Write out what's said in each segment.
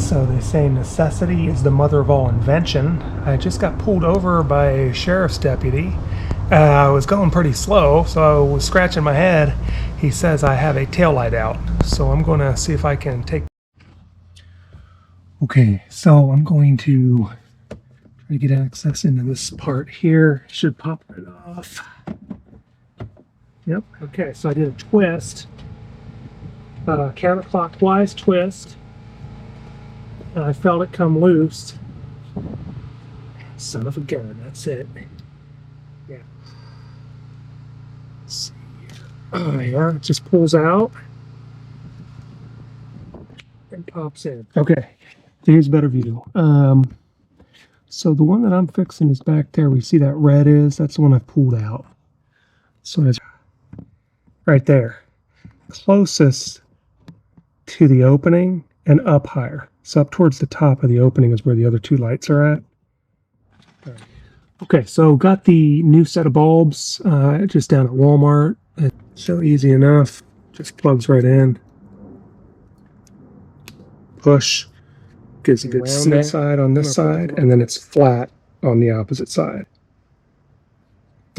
So they say necessity is the mother of all invention. I just got pulled over by a sheriff's deputy. I was going pretty slow, so I was scratching my head. He says I have a taillight out, so I'm going to see if I can take... Okay, so I'm going to try to get access into this part here. Should pop it off. Yep, okay, so I did a twist. Counterclockwise twist. And I felt it come loose. Son of a gun, that's it. Yeah. Let's see here. Oh yeah, it just pulls out and pops in. Okay, here's a better view. So the one that I'm fixing is back there. We see that red is, that's the one I pulled out. So it's right there. Closest to the opening and up higher. So up towards the top of the opening is where the other two lights are at. Okay, so got the new set of bulbs just down at Walmart. It's so easy enough. Just plugs right in. Push. Gives a good snip side on this side, and then it's flat on the opposite side.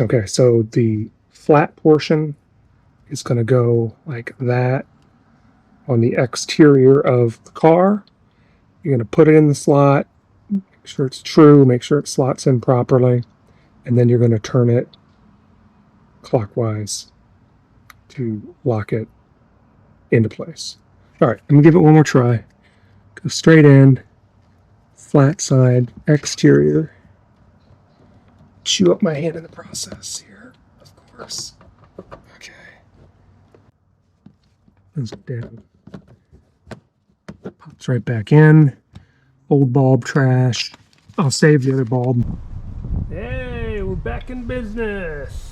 Okay, so the flat portion is going to go like that on the exterior of the car. You're going to put it in the slot, make sure it's true, make sure it slots in properly, and then you're going to turn it clockwise to lock it into place. All right, I'm going to give it one more try. Go straight in, flat side, exterior. Chew up my hand in the process here, of course. Okay. Let's go down. Pops right back in. Old bulb trash. I'll save the other bulb. Hey, we're back in business.